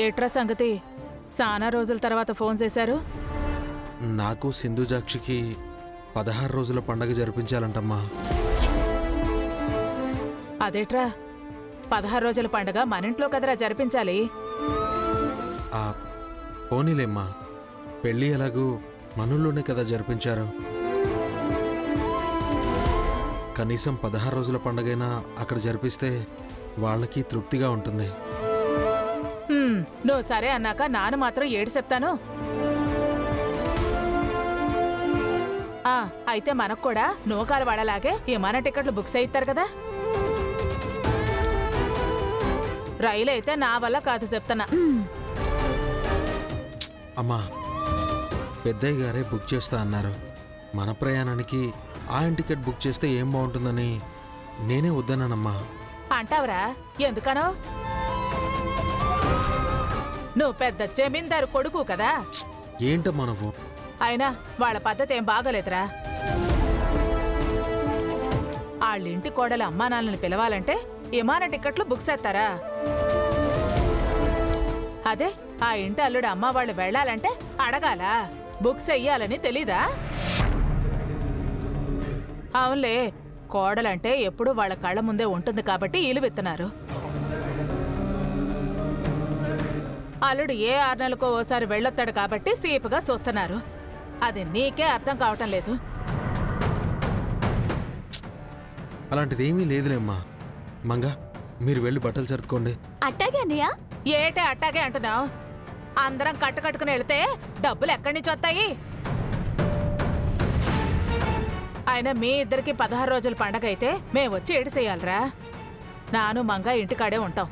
ఏట్రా సంగతి? చాలా రోజుల తర్వాత ఫోన్ చేశారు. నాకు సింధుజాక్షికి 16 రోజుల పండగ జరిపించాలంటమ్మా. అదేట్రా 16 రోజుల పండగ మన ఇంట్లో కదరా జరిపించాలి. ఆ పోనీలేమ్మా, పెళ్ళి ఎలాగూ మనల్లోనే కదా జరిపించారు. కనీసం 16 రోజుల పండగైనా అక్కడ జరిపిస్తే వాళ్ళకి తృప్తిగా ఉంటుంది. నువ్వు సరే అన్నాక నాన్న మాత్రం ఏడు చెప్తాను. అయితే మనకు కూడా నూకాలు వాడలాగే విమాన టికెట్లు బుక్ చేయిస్తారు కదా. రైలు అయితే నా వల్ల కాదు చెప్తానా. అమ్మా, పెద్దయ్య గారే బుక్ చేస్తా అన్నారు. మన ప్రయాణానికి ఆయన టికెట్ బుక్ చేస్తే ఏం బాగుంటుందని నేనే వద్దన్నానమ్మా. అంటావరా? ఎందుకనో? నువ్వు పెద్ద జమీందారు కొడుకు కదా. ఏంటమ్మా నువ్వు? అయినా వాళ్ళ పద్ధతి ఏం బాగోలేదురా. వాళ్ళింటి కోడలు అమ్మా నాన్నని పిలవాలంటే విమాన టికెట్లు బుక్ చేస్తారా? అదే ఆ ఇంటి అల్లుడు అమ్మ వాళ్ళు వెళ్లాలంటే అడగాల, బుక్ చెయ్యాలని తెలీదా? అవునులే, కోడలంటే ఎప్పుడూ వాళ్ళ కళ్ళ ముందే ఉంటుంది కాబట్టి ఈలువెత్తున్నారు. అల్లుడు ఏ 6 నెలలకో ఓసారి వెళ్ళొస్తాడు కాబట్టి సీపుగా చూస్తున్నారు. అది నీకే అర్థం కావటం లేదు. అలాంటిదేమీ లేదులేమ్మా. మంగా, మీరు వెళ్ళి బట్టలు సర్దుకోండి. అట్టాగే అన్నయ్య. ఏటే అట్టాగే అంటున్నావు? అందరం కట్టుకుని వెళితే డబ్బులు ఎక్కడి నుంచి వస్తాయి? అయినా మీ ఇద్దరికి 16 రోజుల పండగ అయితే మేము వచ్చి ఏడు చేయాలరా. నాను మంగా ఇంటికాడే ఉంటాం.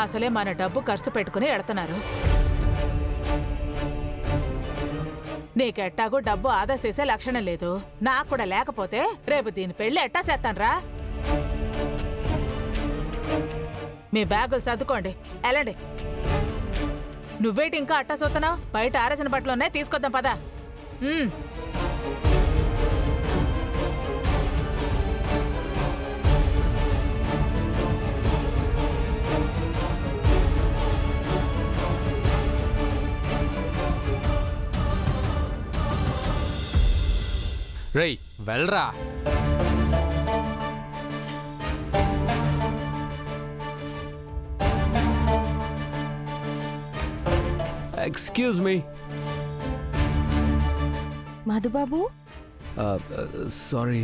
అసలే మన డబ్బు ఖర్చు పెట్టుకుని ఎడుతున్నారు. నీకెట్టాగూ డబ్బు ఆదా చేసే లక్షణం లేదు. నాకు కూడా లేకపోతే రేపు దీని పెళ్లి ఎట్టా చేస్తాన్రా? మీ బ్యాగులు సర్దుకోండి, వెళ్ళండి. నువ్వేటి ఇంకా అట్టా చూస్తున్నావు? బయట ఆరేసిన బట్టలున్నాయి, తీసుకొద్దాం పదా. రేయ్ వెళ్ళరా. Excuse me. మధుబాబు. సారీ.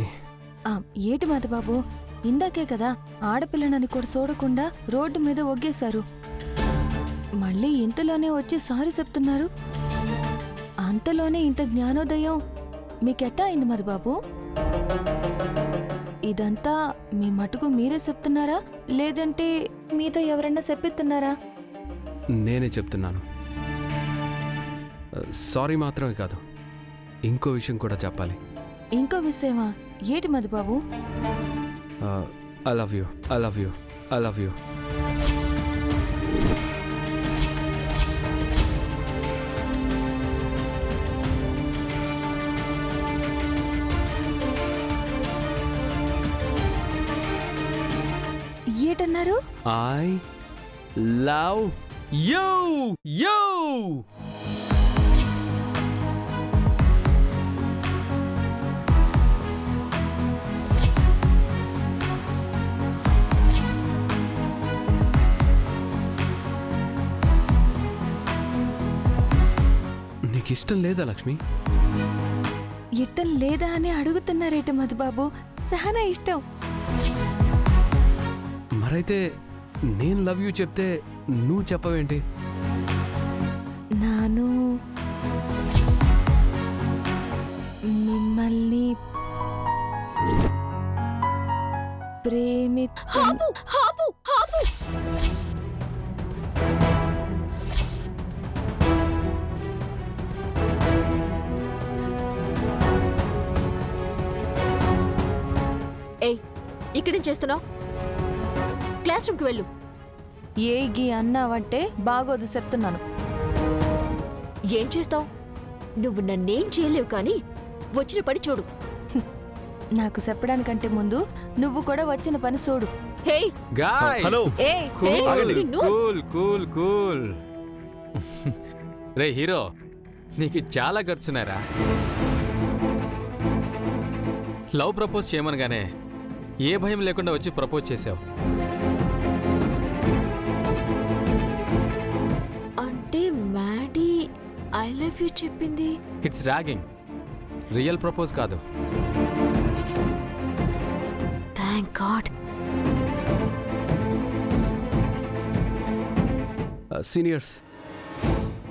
ఏటి మధుబాబు, ఇందాకే కదా ఆడపిల్లనని కూడా చూడకుండా రోడ్డు మీద ఒగ్గేశారు. మళ్ళీ ఇంతలోనే వచ్చి సారీ చెప్తున్నారు. అంతలోనే ఇంత జ్ఞానోదయం మీకెట్టా అయింది మధుబాబు? ఇదంతా మీ మటుకు మీరే చెప్తున్నారా, లేదంటే మీతో ఎవరన్నా చెప్పిస్తున్నారా? నేనే చెప్తున్నాను. సారీ మాత్రమే కాదు, ఇంకో విషయం కూడా చెప్పాలి. ఇంకో విషయమా? ఏటి Madhubabu? I love you, I love you, I love you. ఏటన్నారు? I love you. యూ. నీకిష్టం లేదా లక్ష్మి? ఇట్టం లేదా అని అడుగుతున్నారేట మధుబాబు. సహనా ఇష్టం. మరైతే నేను లవ్ యూ చెప్తే నువ్వు చెప్పవేంటి? నాను మిమ్మల్ని ఏయ్, ఇక్కడేం చేస్తున్నావు? క్లాస్ రూమ్కి వెళ్ళు. ఏగి అన్నావంటే బాగోదు చెప్తున్నాను. ఏం చేస్తావు? నువ్వు నన్నేం చేయలేవు కానీ వచ్చిన పని చూడు. నాకు చెప్పడానికంటే ముందు నువ్వు కూడా వచ్చిన పని చూడు. Hey guys hello. ఏ కూల్ నిన్ను కూల్ కూల్ కూల్ రే హీరో నీకు చాలా గట్సున్నారా లవ్ ప్రపోజ్ చేయమనగానే ఏ భయం లేకుండా వచ్చి ప్రపోజ్ చేసావు. అంటే మ్యాడీ ఐ లవ్ యూ చెప్పింది. ఇట్స్ ర్యాగింగ్, రియల్ ప్రపోజ్ కాదు. Thank God. సీనియర్స్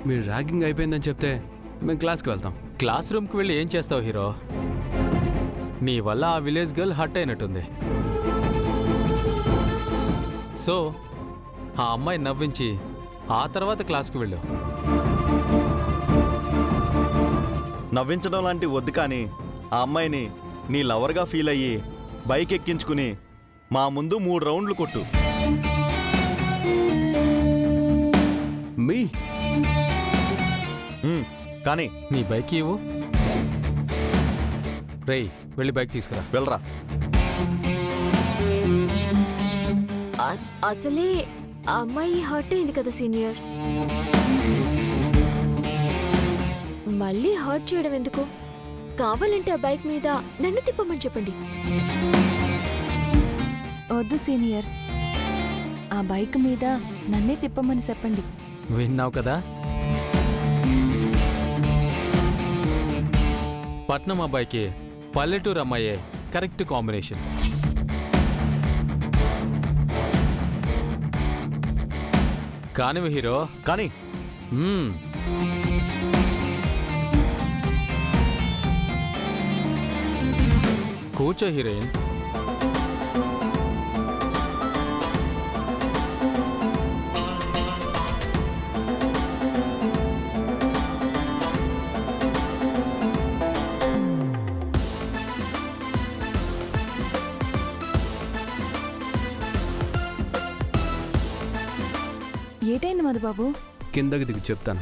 మీరు ర్యాగింగ్ అయిపోయిందని చెప్తే మేము క్లాస్కి వెళ్తాం. క్లాస్ రూమ్కి వెళ్ళి ఏం చేస్తావు హీరో? నీ వల్ల ఆ విలేజ్ గర్ల్ హర్ట్ అయినట్టుంది. సో ఆ అమ్మాయి నవ్వించి ఆ తర్వాత క్లాస్కి వెళ్ళు. నవ్వించడం లాంటి వద్దు, కానీ ఆ అమ్మాయిని నీ లవర్గా ఫీల్ అయ్యి బైక్ ఎక్కించుకుని మా ముందు 3 రౌండ్లు కొట్టు. మీ కానీ నీ బైక్ ఇవ్వు. రేయ్ వెళ్ళి బైక్ తీసుకురా. వెళ్ళరా. అసలే ఆ అమ్మాయి హర్ట్ అయింది కదా సీనియర్. మళ్ళీ హర్ట్ చేయడం ఎందుకు? కావాలంటే ఆ బైక్ మీద నన్ను తిప్పమని చెప్పండి. వద్దు సీనియర్, ఆ బైక్ మీద నన్నే తిప్పమని చెప్పండి. విన్నావు కదా, పట్నం అబ్బాయికి పల్లెటూరు అమ్మాయే కరెక్ట్ కాంబినేషన్. కానివి హీరో. కానీ మ్మ్. కూర్చో హీరోయిన్. ఏటైంది మధుబాబు? కిందకి దిగు చెప్తాను.